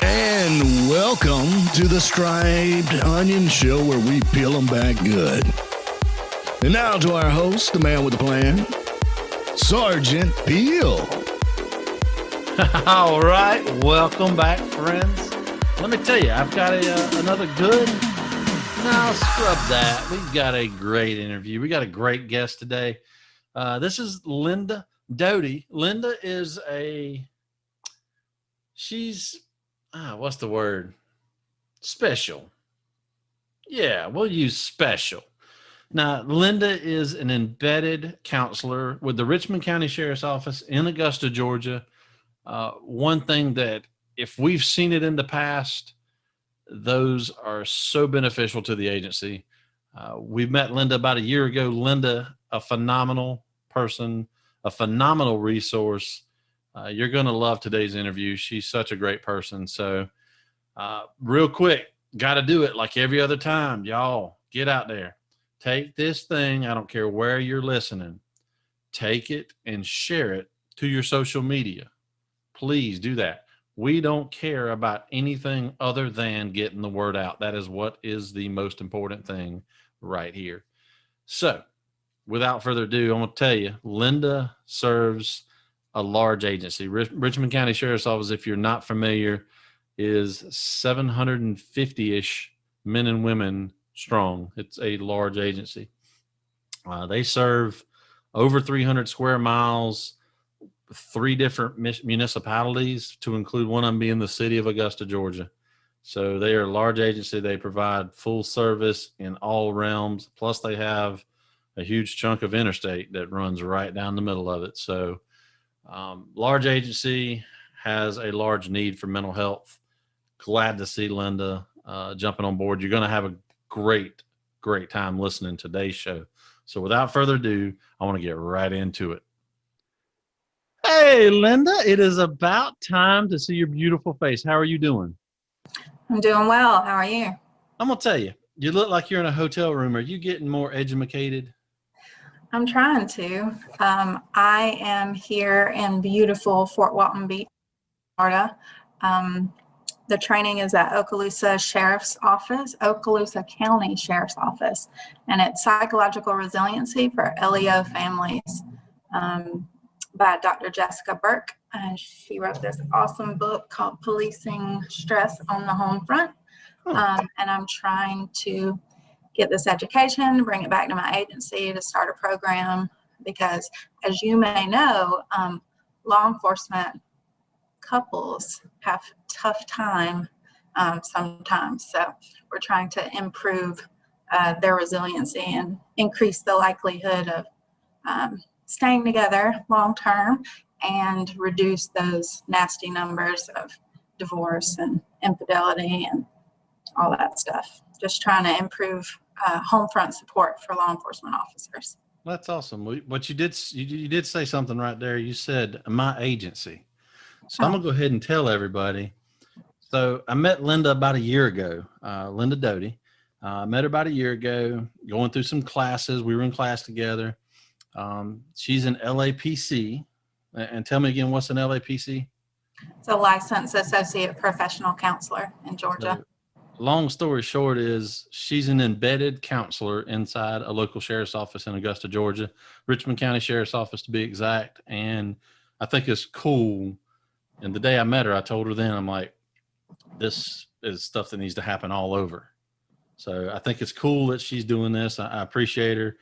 And welcome to the Striped Onion Show, where we peel them back good. And now to our host, the man with the plan, Sergeant Peel. All right, welcome back, friends. Let me tell you, I've got another good. Now scrub that. We've got a great interview. We got a great guest today. This is Linda Doty. Linda is what's the word? Special. Yeah, we'll use special. Now, Linda is an embedded counselor with the Richmond County Sheriff's Office in Augusta, Georgia. One thing that, if we've seen it in the past, those are so beneficial to the agency. We met Linda about a year ago. Linda, a phenomenal person, a phenomenal resource. You're going to love today's interview. She's such a great person. So real quick, got to do it like every other time. Y'all get out there. Take this thing. I don't care where you're listening. Take it and share it to your social media. Please do that. We don't care about anything other than getting the word out. That is what is the most important thing right here. So without further ado, I'm going to tell you, Linda serves a large agency. Richmond County Sheriff's Office, if you're not familiar, is 750-ish men and women strong. It's a large agency. They serve over 300 square miles, 3 different municipalities, to include one of them being the city of Augusta, Georgia. So they are a large agency. They provide full service in all realms. Plus they have a huge chunk of interstate that runs right down the middle of it. So large agency has a large need for mental health. Glad to see Linda jumping on board. You're going to have a great time listening to today's show. So without further ado, I want to get right into it. Hey, Linda, it is about time to see your beautiful face. How are you doing? I'm doing well. How are you? I'm going to tell you, you look like you're in a hotel room. Are you getting more educated? I'm trying to. I am here in beautiful Fort Walton Beach, Florida. The training is at Okaloosa County Sheriff's Office, and it's psychological resiliency for LEO families by Dr. Jessica Burke. And she wrote this awesome book called Policing Stress on the Home Front. And I'm trying to get this education, bring it back to my agency to start a program, because as you may know, law enforcement couples have tough time sometimes. So we're trying to improve their resiliency and increase the likelihood of staying together long term and reduce those nasty numbers of divorce and infidelity and all that stuff. Just trying to improve home front support for law enforcement officers. That's awesome. What you did say something right there. You said my agency. So I'm going to go ahead and tell everybody. So I met Linda about a year ago, Linda Doty. I met her about a year ago, going through some classes. We were in class together. She's an LAPC. And tell me again, what's an LAPC? It's a licensed associate professional counselor in Georgia. So, long story short is she's an embedded counselor inside a local sheriff's office in Augusta, Georgia, Richmond County Sheriff's Office to be exact. And I think it's cool. And the day I met her, I told her then, I'm like, this is stuff that needs to happen all over. So I think it's cool that she's doing this. I appreciate her.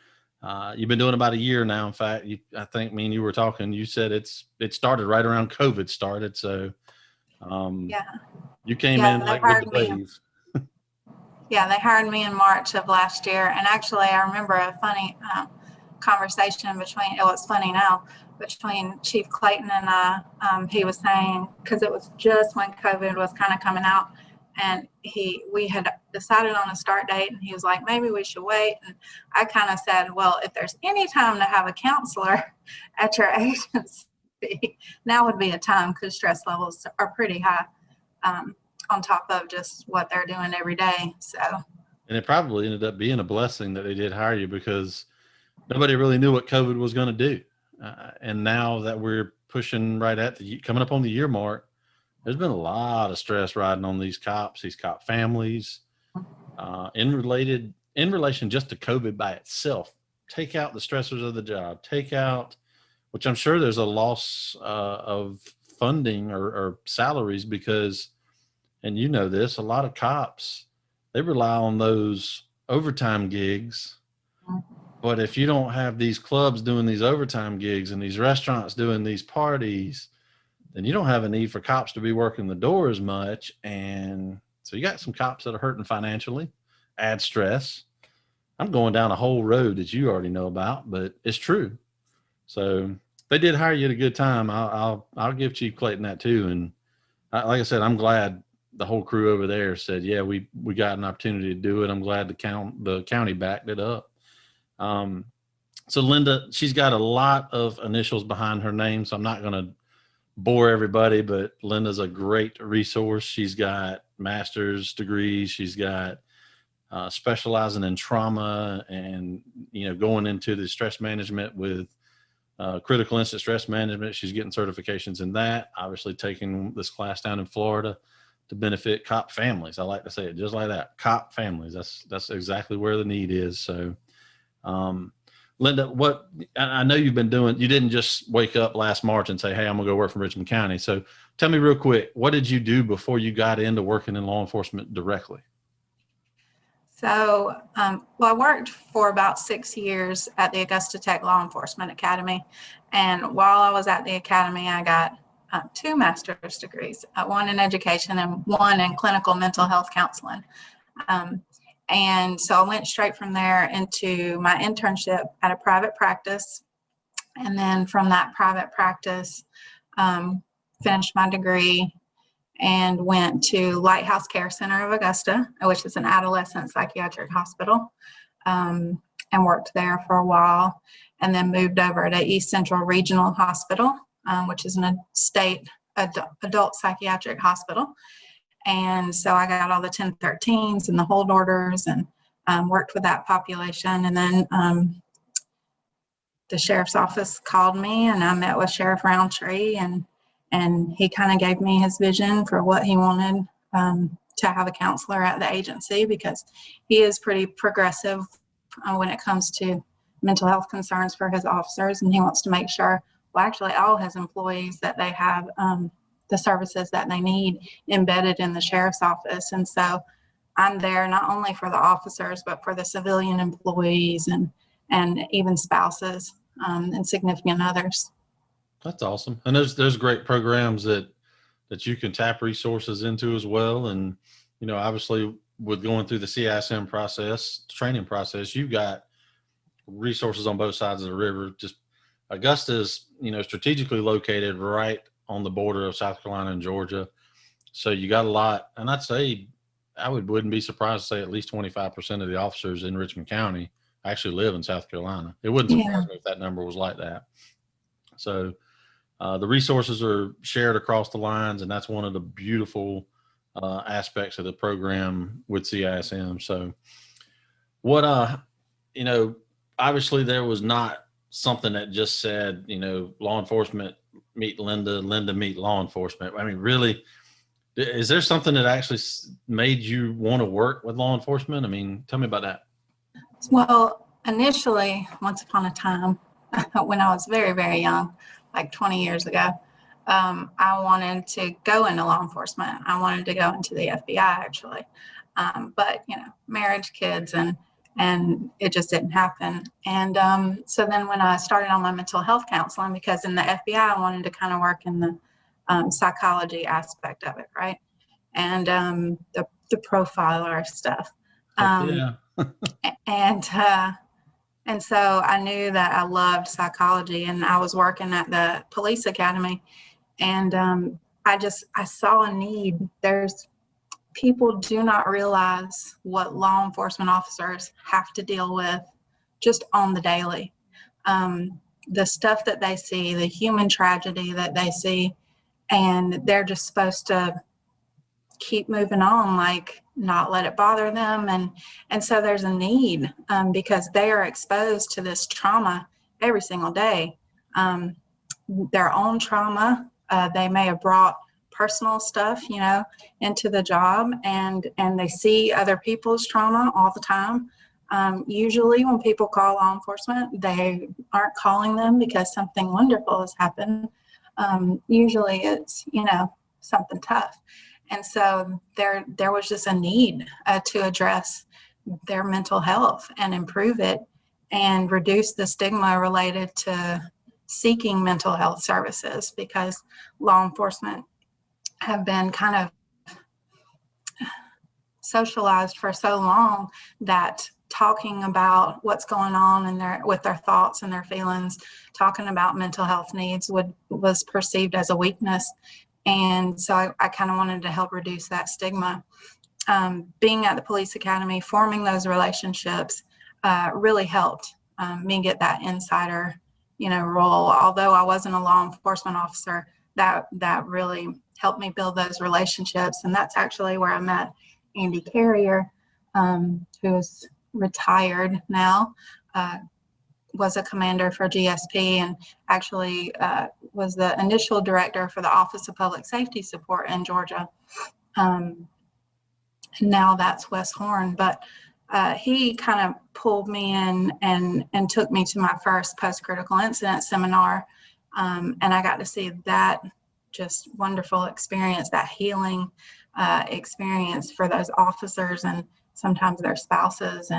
You've been doing about a year now. In fact, I think me and you were talking, you said it started right around COVID started. So you came in like with the wave. Yeah, they hired me in March of last year. And actually, I remember a funny conversation between Chief Clayton and I. He was saying, because it was just when COVID was kind of coming out, and we had decided on a start date, and he was like, maybe we should wait. And I kind of said, well, if there's any time to have a counselor at your agency, now would be a time, because stress levels are pretty high. On top of just what they're doing every day. So, and it probably ended up being a blessing that they did hire you, because nobody really knew what COVID was going to do. And now that we're pushing right at coming up on the year mark, there's been a lot of stress riding on these cop families, in relation just to COVID by itself. Take out the stressors of the job, which I'm sure there's a loss of funding or salaries because, and you know this, a lot of cops, they rely on those overtime gigs. But if you don't have these clubs doing these overtime gigs and these restaurants doing these parties, then you don't have a need for cops to be working the door as much. And so you got some cops that are hurting financially, add stress. I'm going down a whole road that you already know about, but it's true. So they did hire you at a good time. I'll give Chief Clayton that too. And like I said, I'm glad the whole crew over there said, yeah, we got an opportunity to do it. I'm glad the county backed it up. So Linda, she's got a lot of initials behind her name, so I'm not going to bore everybody, but Linda's a great resource. She's got master's degrees. She's got specializing in trauma and, going into the stress management with critical incident stress management. She's getting certifications in that, obviously taking this class down in Florida to benefit cop families. I like to say it just like that, cop families. That's exactly where the need is. So, Linda, what I know you've been doing, you didn't just wake up last March and say, hey, I'm gonna go work for Richmond County. So tell me real quick, what did you do before you got into working in law enforcement directly? So, I worked for about 6 years at the Augusta Tech Law Enforcement Academy. And while I was at the academy, I got 2 master's degrees, one in education and one in clinical mental health counseling. And so I went straight from there into my internship at a private practice. And then from that private practice, finished my degree and went to Lighthouse Care Center of Augusta, which is an adolescent psychiatric hospital, and worked there for a while. And then moved over to East Central Regional Hospital, which is a state adult psychiatric hospital. And so I got all the 1013s and the hold orders and worked with that population. And then the sheriff's office called me and I met with Sheriff Roundtree and he kind of gave me his vision for what he wanted to have a counselor at the agency, because he is pretty progressive when it comes to mental health concerns for his officers. And he wants to make sure, well, actually all his employees, that they have the services that they need embedded in the sheriff's office. And so I'm there not only for the officers, but for the civilian employees and even spouses and significant others. That's awesome. And there's great programs that you can tap resources into as well. And, obviously with going through the CISM process, training process, you've got resources on both sides of the river. Just Augusta is, strategically located right on the border of South Carolina and Georgia. So you got a lot. And I'd say I wouldn't be surprised to say at least 25% of the officers in Richmond County actually live in South Carolina. It wouldn't surprise me if that number was like that. So the resources are shared across the lines, and that's one of the beautiful aspects of the program with CISM. So what, obviously there was not something that just said, law enforcement meet Linda, Linda meet law enforcement. I mean, really, is there something that actually made you want to work with law enforcement? I mean, tell me about that. Well, initially, once upon a time, when I was very, very young, like 20 years ago, I wanted to go into law enforcement. I wanted to go into the FBI, actually. But, marriage, kids, and it just didn't happen. And so then when I started on my mental health counseling, because in the FBI, I wanted to kind of work in the psychology aspect of it, right? And the profiler stuff. Yeah. And so I knew that I loved psychology, and I was working at the police academy, and I saw a need. People do not realize what law enforcement officers have to deal with just on the daily. The stuff that they see, the human tragedy that they see, and they're just supposed to keep moving on, like not let it bother them. And so there's a need because they are exposed to this trauma every single day. their own trauma. They may have brought personal stuff, into the job, and they see other people's trauma all the time. Usually when people call law enforcement, they aren't calling them because something wonderful has happened. Usually it's, something tough. And so there was just a need to address their mental health and improve it and reduce the stigma related to seeking mental health services, because law enforcement have been kind of socialized for so long that talking about what's going on with their thoughts and their feelings, talking about mental health needs was perceived as a weakness. And so I kind of wanted to help reduce that stigma. Being at the police academy, forming those relationships really helped me get that insider, role. Although I wasn't a law enforcement officer, that really helped me build those relationships. And that's actually where I met Andy Carrier, who's retired now, was a commander for GSP, and actually was the initial director for the Office of Public Safety Support in Georgia. Now that's Wes Horn, but he kind of pulled me in and took me to my first post-critical incident seminar, and I got to see that just wonderful experience, that healing experience for those officers and sometimes their spouses.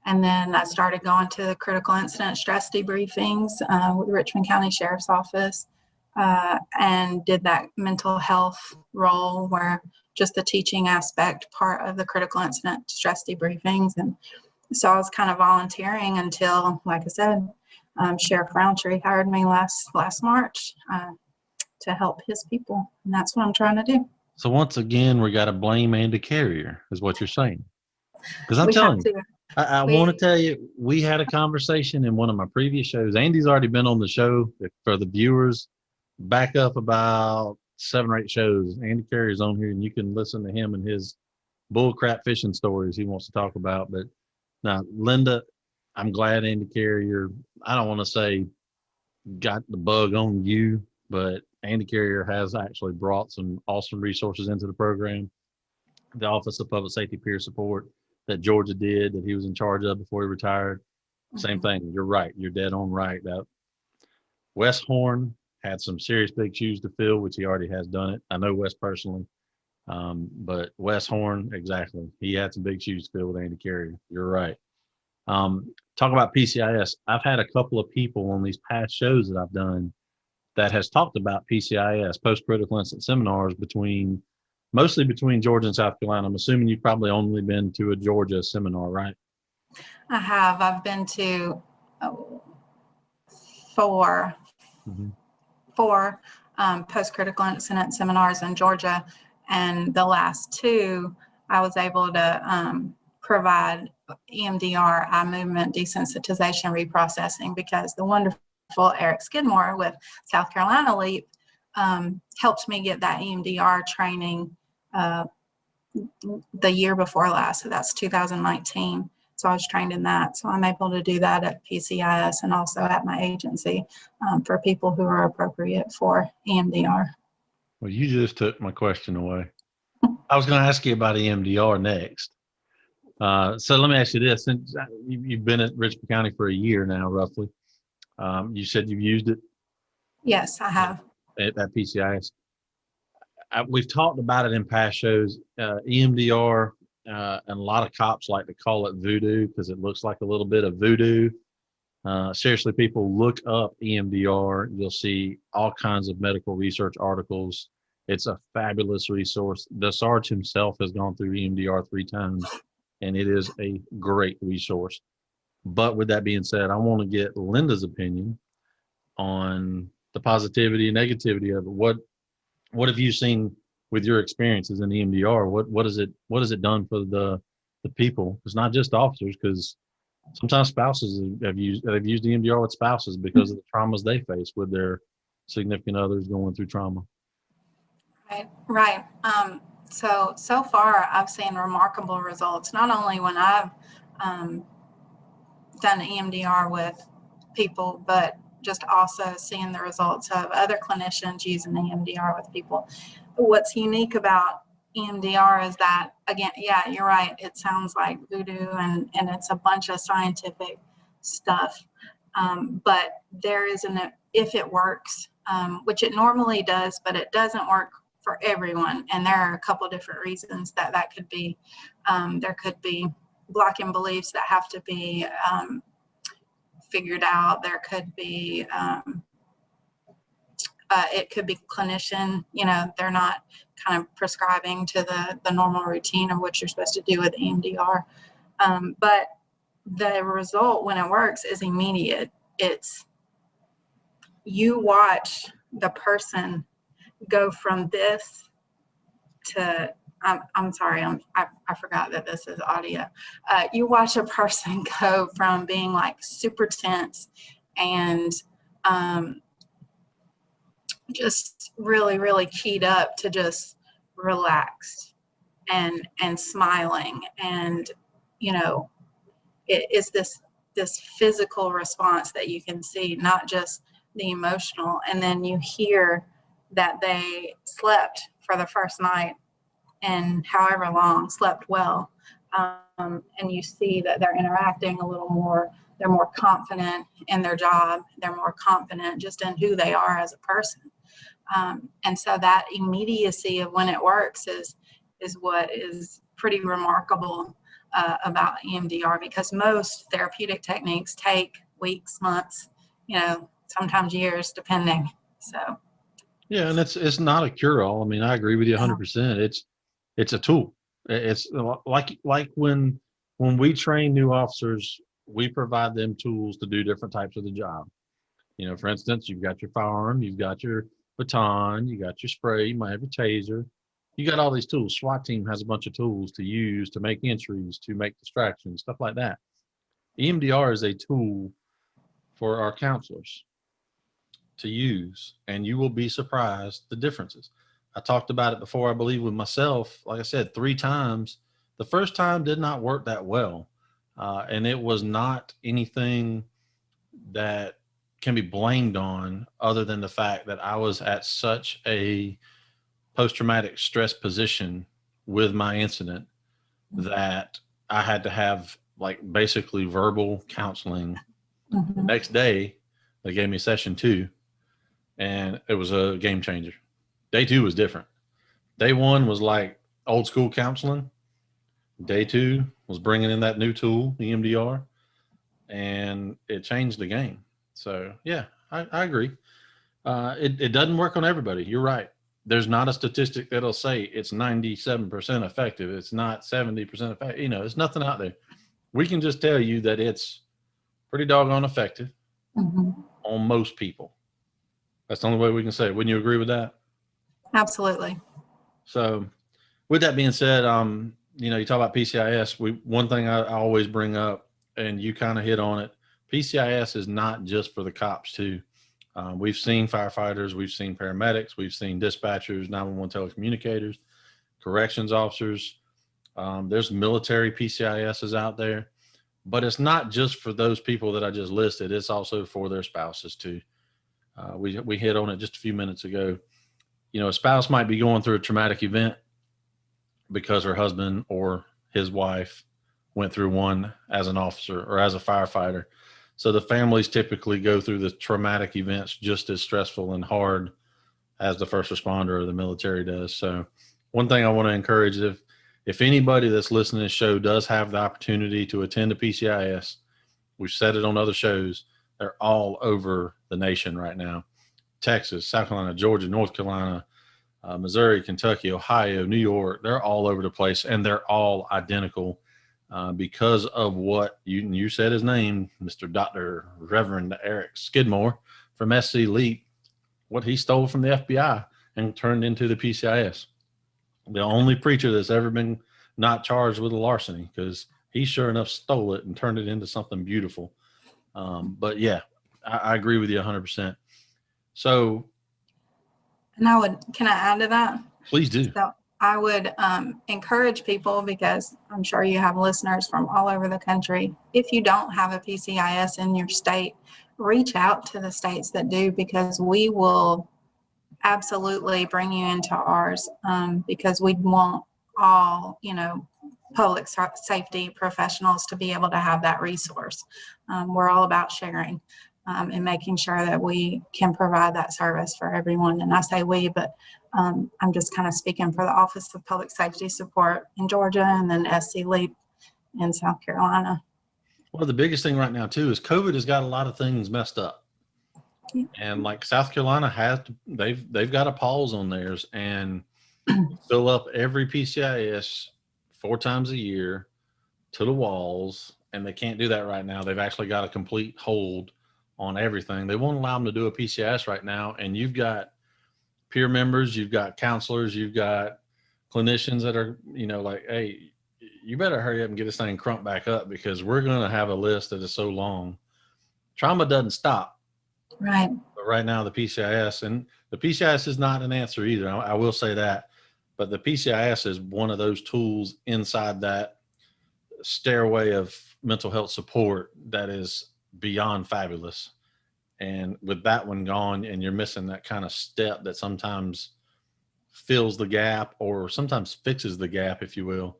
And then I started going to the critical incident stress debriefings with the Richmond County Sheriff's Office, and did that mental health role where just the teaching aspect part of the critical incident stress debriefings. And so I was kind of volunteering until, like I said, Sheriff Roundtree hired me last March to help his people. And that's what I'm trying to do. So once again, we got to blame Andy Carrier, is what you're saying. Because I'm telling you, I want to tell you, we had a conversation in one of my previous shows. Andy's already been on the show. For the viewers, back up about 7 or 8 shows. Andy Carrier's on here, and you can listen to him and his bullcrap fishing stories he wants to talk about. But now, Linda, I'm glad Andy Carrier, I don't want to say got the bug on you, but Andy Carrier has actually brought some awesome resources into the program. The Office of Public Safety Peer Support that Georgia did, that he was in charge of before he retired. Same thing. You're right. You're dead on right. That Wes Horn had some serious big shoes to fill, which he already has done it. I know Wes personally, but Wes Horn, exactly. He had some big shoes to fill with Andy Carrier. You're right. Talk about PCIS. I've had a couple of people on these past shows that I've done that has talked about PCIS, post-critical incident seminars, mostly between Georgia and South Carolina. I'm assuming you've probably only been to a Georgia seminar, right? I have. I've been to 4 post-critical incident seminars in Georgia, and the last 2 I was able to provide EMDR, eye movement desensitization reprocessing, because the wonderful Eric Skidmore with South Carolina LEAP helped me get that EMDR training the year before last. So that's 2019. So I was trained in that. So I'm able to do that at PCIS and also at my agency for people who are appropriate for EMDR. Well, you just took my question away. I was going to ask you about EMDR next. So let me ask you this. Since you've been at Richmond County for a year now, roughly, you said you've used it? Yes, I have. At PCIS. We've talked about it in past shows. EMDR, and a lot of cops like to call it voodoo because it looks like a little bit of voodoo. Seriously, people, look up EMDR. You'll see all kinds of medical research articles. It's a fabulous resource. The Sarge himself has gone through EMDR 3 times, and it is a great resource. But with that being said, I want to get Linda's opinion on the positivity and negativity of it. What have you seen with your experiences in EMDR? What has it done for the people? It's not just officers, because sometimes spouses have used EMDR with spouses because of the traumas they face with their significant others going through trauma. Right. So far I've seen remarkable results, not only when I've done EMDR with people, but just also seeing the results of other clinicians using EMDR with people. What's unique about EMDR is that, again, yeah, you're right. It sounds like voodoo and it's a bunch of scientific stuff. But there is if it works, which it normally does, but it doesn't work for everyone. And there are a couple different reasons that could be. There could be blocking beliefs that have to be figured out. There could be, it could be clinician, they're not kind of prescribing to the normal routine of what you're supposed to do with EMDR. But the result when it works is immediate. It's you watch the person go from this to, I'm sorry, I forgot that this is audio. You watch a person go from being like super tense and just really, really keyed up to just relaxed and smiling. And, it is this physical response that you can see, not just the emotional. And then you hear that they slept for the first night and however long, slept well. And you see that they're interacting a little more. They're more confident in their job. They're more confident just in who they are as a person. And so that immediacy of when it works is what is pretty remarkable about EMDR, because most therapeutic techniques take weeks, months, sometimes years, depending. So. Yeah, and it's not a cure-all. I mean, I agree with you 100%. It's a tool. It's like when we train new officers, we provide them tools to do different types of the job. For instance, you've got your firearm, you've got your baton, you got your spray, you might have a taser. You got all these tools. SWAT team has a bunch of tools to use to make entries, to make distractions, stuff like that. EMDR is a tool for our counselors to use, and you will be surprised the differences. I talked about it before, I believe, with myself, like I said, 3 times. The first time did not work that well. And it was not anything that can be blamed on other than the fact that I was at such a post-traumatic stress position with my incident that I had to have like basically verbal counseling. Mm-hmm. The next day, they gave me session 2, and it was a game changer. Day 2 was different. Day 1 was like old school counseling. Day 2 was bringing in that new tool, EMDR, and it changed the game. So yeah, I agree. It doesn't work on everybody. You're right. There's not a statistic that'll say it's 97% effective. It's not 70% effective. There's nothing out there. We can just tell you that it's pretty doggone effective on most people. That's the only way we can say it. Wouldn't you agree with that? Absolutely. So with that being said, you talk about PCIS. One thing I always bring up, and you kind of hit on it, PCIS is not just for the cops too. We've seen firefighters, we've seen paramedics, we've seen dispatchers, 911 telecommunicators, corrections officers. There's military PCISs out there, but it's not just for those people that I just listed. It's also for their spouses too. We hit on it just a few minutes ago. A spouse might be going through a traumatic event because her husband or his wife went through one as an officer or as a firefighter. So the families typically go through the traumatic events just as stressful and hard as the first responder or the military does. So one thing I want to encourage is if anybody that's listening to this show does have the opportunity to attend a PCIS, we've said it on other shows, they're all over the nation right now. Texas, South Carolina, Georgia, North Carolina, Missouri, Kentucky, Ohio, New York, they're all over the place, and they're all identical because of what you said his name, Mr. Dr. Reverend Eric Skidmore from SC Leap, what he stole from the FBI and turned into the PCIS. The only preacher that's ever been not charged with a larceny, because he sure enough stole it and turned it into something beautiful. But yeah, I agree with you 100%. So, and can I add to that? Please do. So I would encourage people, because I'm sure you have listeners from all over the country. If you don't have a PCIS in your state, reach out to the states that do, because we will absolutely bring you into ours, because we want all, public safety professionals to be able to have that resource. We're all about sharing, and making sure that we can provide that service for everyone. And I say we, but I'm just kind of speaking for the Office of Public Safety Support in Georgia, and then SC LEAP in South Carolina. Well, the biggest thing right now too is COVID has got a lot of things messed up. Yeah. And like South Carolina they've got a pause on theirs and fill up every PCIS 4 times a year to the walls. And they can't do that right now. They've actually got a complete hold on everything. They won't allow them to do a PCIS right now. And you've got peer members, you've got counselors, you've got clinicians that are, like, hey, you better hurry up and get this thing crunked back up, because we're going to have a list that is so long. Trauma doesn't stop. Right. But right now, the PCIS is not an answer either. I will say that. But the PCIS is one of those tools inside that stairway of mental health support that is beyond fabulous. And with that one gone, and you're missing that kind of step that sometimes fills the gap, or sometimes fixes the gap, if you will,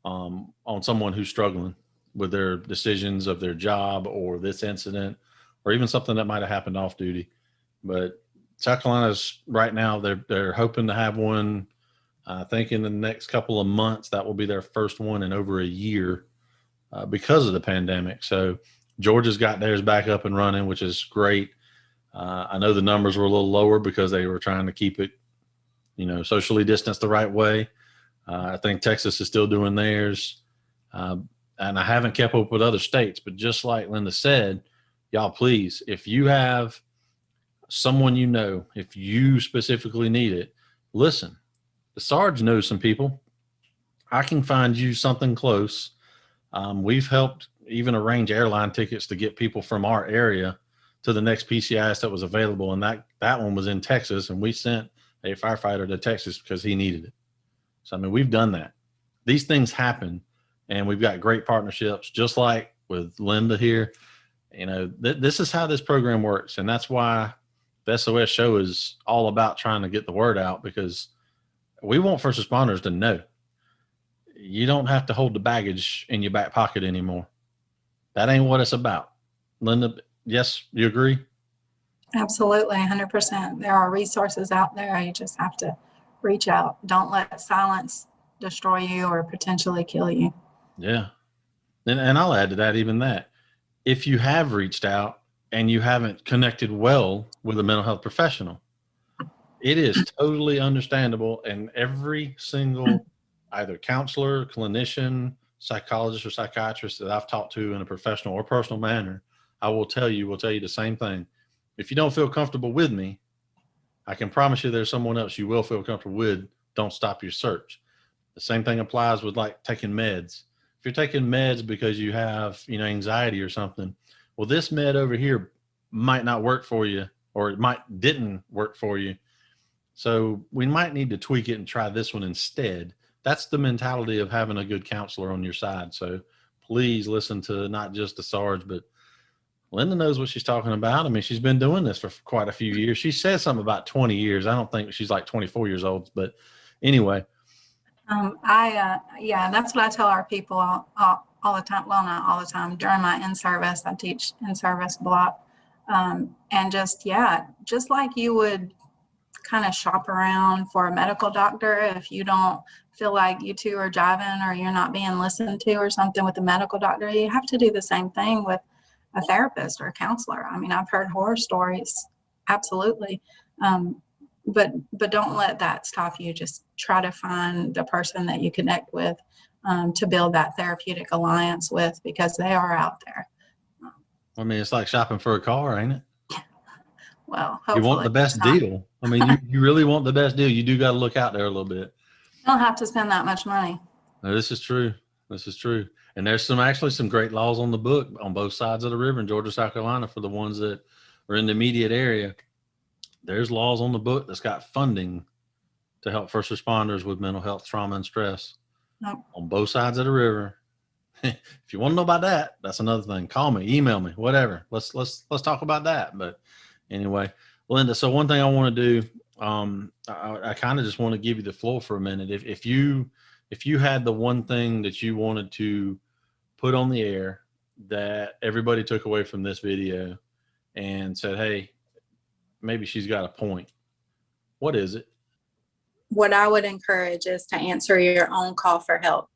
on someone who's struggling with their decisions of their job, or this incident, or even something that might have happened off duty. But South Carolina's right now, they're hoping to have one. I think in the next couple of months, that will be their first one in over a year, because of the pandemic. So Georgia's got theirs back up and running, which is great. I know the numbers were a little lower because they were trying to keep it, socially distanced the right way. I think Texas is still doing theirs. And I haven't kept up with other states, but just like Linda said, y'all, please, if you have someone if you specifically need it, listen. The Sarge knows some people. I can find you something close. We've helped even arrange airline tickets to get people from our area to the next PCIS that was available. And that one was in Texas, and we sent a firefighter to Texas because he needed it. So, we've done that. These things happen, and we've got great partnerships, just like with Linda here. This is how this program works. And that's why the SOS show is all about trying to get the word out, because we want first responders to know you don't have to hold the baggage in your back pocket anymore. That ain't what it's about. Linda, yes, you agree? Absolutely, 100%. There are resources out there. You just have to reach out. Don't let silence destroy you or potentially kill you. Yeah. And I'll add to that, even that. If you have reached out and you haven't connected well with a mental health professional, it is totally understandable. And every single either counselor, clinician, psychologist, or psychiatrist that I've talked to in a professional or personal manner, will tell you the same thing. If you don't feel comfortable with me, I can promise you there's someone else you will feel comfortable with. Don't stop your search. The same thing applies with like taking meds. If you're taking meds because you have, anxiety or something, well, this med over here might not work for you, or it didn't work for you. So we might need to tweak it and try this one instead. That's the mentality of having a good counselor on your side. So please listen to not just the Sarge, but Linda knows what she's talking about. She's been doing this for quite a few years. She said something about 20 years. I don't think she's like 24 years old, but anyway. Yeah, that's what I tell our people all the time. Well, not all the time. During my in-service, I teach in-service block. And just like you would kind of shop around for a medical doctor if you don't feel like you two are jiving or you're not being listened to or something with a medical doctor, you have to do the same thing with a therapist or a counselor. I've heard horror stories, absolutely. But don't let that stop you. Just try to find the person that you connect with, to build that therapeutic alliance with, because they are out there. It's like shopping for a car, ain't it? Well, you want the best deal. You really want the best deal. You do got to look out there a little bit. You don't have to spend that much money. No, this is true. And there's some great laws on the book on both sides of the river in Georgia, South Carolina, for the ones that are in the immediate area. There's laws on the book that's got funding to help first responders with mental health, trauma, and stress on both sides of the river. if you want to know about that, that's another thing. Call me, email me, whatever. Let's talk about that. But anyway, Linda, so one thing I want to do, I kind of just want to give you the floor for a minute. If you had the one thing that you wanted to put on the air that everybody took away from this video and said, hey, maybe she's got a point, what is it? What I would encourage is to answer your own call for help.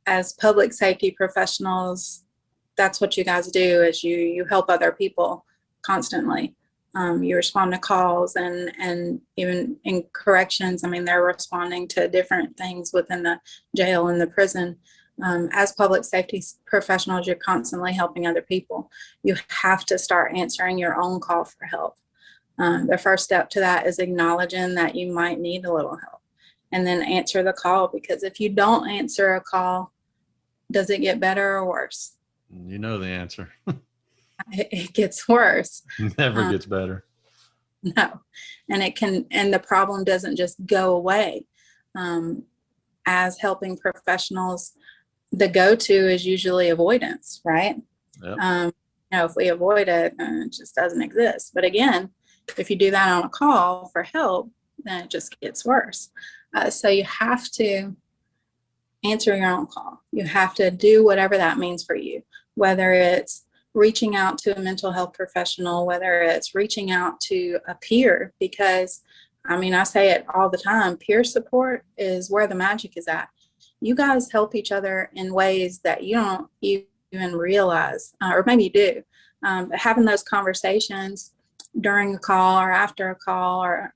As public safety professionals, that's what you guys do, is you help other people constantly. You respond to calls, and even in corrections, I mean, they're responding to different things within the jail and the prison. As public safety professionals, you're constantly helping other people. You have to start answering your own call for help. The first step to that is acknowledging that you might need a little help, and then answer the call, because if you don't answer a call, does it get better or worse? You know the answer. It gets worse. Never gets better. No. And the problem doesn't just go away. As helping professionals, the go-to is usually avoidance, right? Yep. If we avoid it, it just doesn't exist. But again, if you do that on a call for help, then it just gets worse. So you have to answer your own call. You have to do whatever that means for you, whether it's reaching out to a mental health professional, whether it's reaching out to a peer, because I mean, I say it all the time, peer support is where the magic is at. You guys help each other in ways that you don't even realize, or maybe you do. But having those conversations during a call or after a call or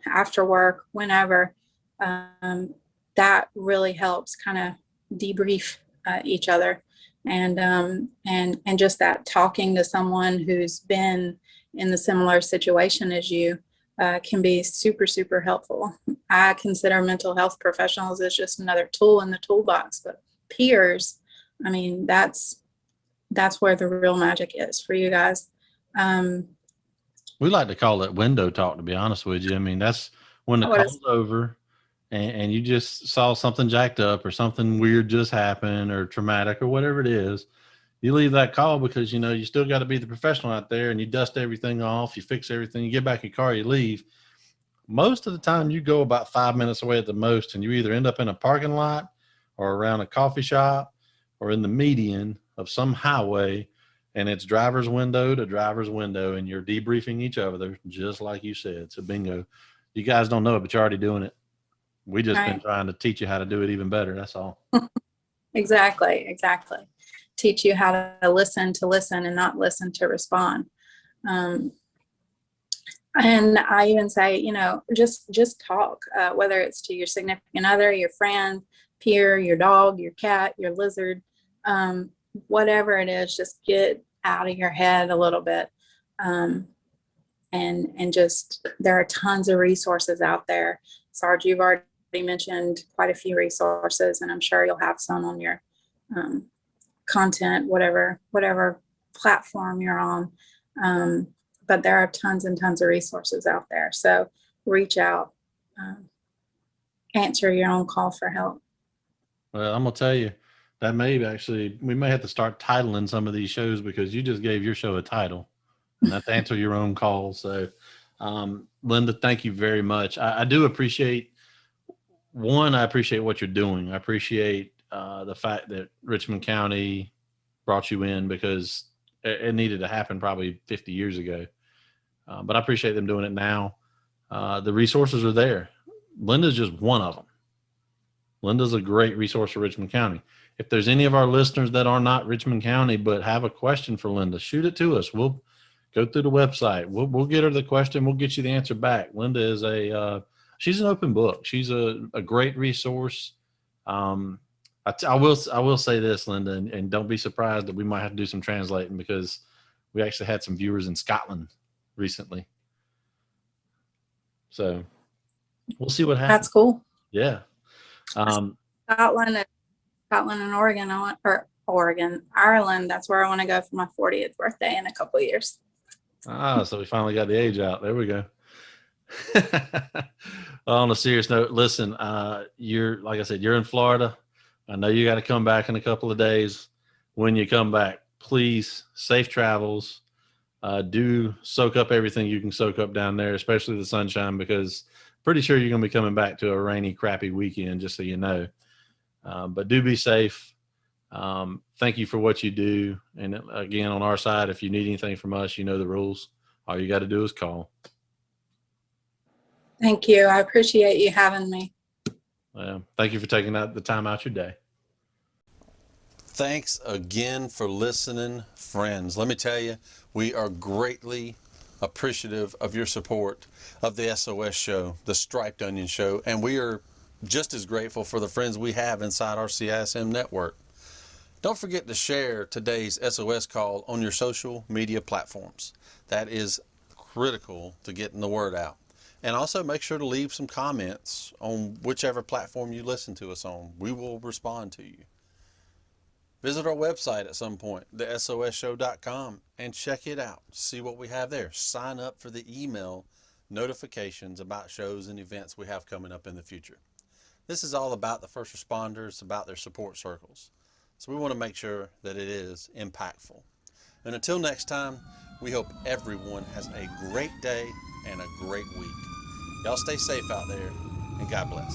after work, whenever, that really helps kind of debrief each other. And just that talking to someone who's been in the similar situation as you can be super, super helpful. I consider mental health professionals as just another tool in the toolbox, but peers, I mean, that's where the real magic is for you guys. We like to call it window talk, to be honest with you. I mean, that's when the call's over and you just saw something jacked up or something weird just happened or traumatic or whatever it is. You leave that call because, you know, you still got to be the professional out there, and you dust everything off, you fix everything, you get back in your car, you leave. Most of the time you go about 5 minutes away at the most, and you either end up in a parking lot or around a coffee shop or in the median of some highway, and it's driver's window to driver's window, and you're debriefing each other, just like you said. So bingo. You guys don't know it, but you're already doing it. We just been trying to teach you how to do it even better. That's all. Exactly. Teach you how to listen and not listen to respond. And I even say, you know, just talk, whether it's to your significant other, your friend, peer, your dog, your cat, your lizard, whatever it is, just get out of your head a little bit. And just, there are tons of resources out there. Sarge, you've already mentioned quite a few resources, and I'm sure you'll have some on your content, whatever platform you're on. But there are tons and tons of resources out there. So reach out, answer your own call for help. Well, I'm going to tell you, that we may have to start titling some of these shows, because you just gave your show a title, and that's answer your own call. So, Linda, thank you very much. I do appreciate, I appreciate what you're doing. I appreciate the fact that Richmond County brought you in, because it needed to happen probably 50 years ago. But I appreciate them doing it now. The resources are there. Linda's just one of them. Linda's a great resource for Richmond County. If there's any of our listeners that are not Richmond County but have a question for Linda, shoot it to us. We'll go through the website. We'll get her the question. We'll get you the answer back. Linda is she's an open book. She's a great resource. I will say this, Linda, and don't be surprised that we might have to do some translating, because we actually had some viewers in Scotland recently. So we'll see what happens. That's cool. Yeah. Scotland and Oregon, Ireland. That's where I want to go for my 40th birthday in a couple of years. So we finally got the age out. There we go. On a serious note, listen, you're, like I said, you're in Florida. I know you got to come back in a couple of days. When you come back, please, safe travels. Do soak up everything you can soak up down there, especially the sunshine, because pretty sure you're going to be coming back to a rainy, crappy weekend, just so you know. But do be safe. Thank you for what you do. And again, on our side, if you need anything from us, you know the rules. All you got to do is call. Thank you. I appreciate you having me. Thank you for taking the time out your day. Thanks again for listening, friends. Let me tell you, we are greatly appreciative of your support of the SOS show, the Striped Onion show, and we are just as grateful for the friends we have inside our CISM network. Don't forget to share today's SOS call on your social media platforms. That is critical to getting the word out. And also make sure to leave some comments on whichever platform you listen to us on. We will respond to you. Visit our website at some point, thesosshow.com, and check it out. See what we have there. Sign up for the email notifications about shows and events we have coming up in the future. This is all about the first responders, about their support circles. So we want to make sure that it is impactful. And until next time, we hope everyone has a great day and a great week. Y'all stay safe out there, and God bless.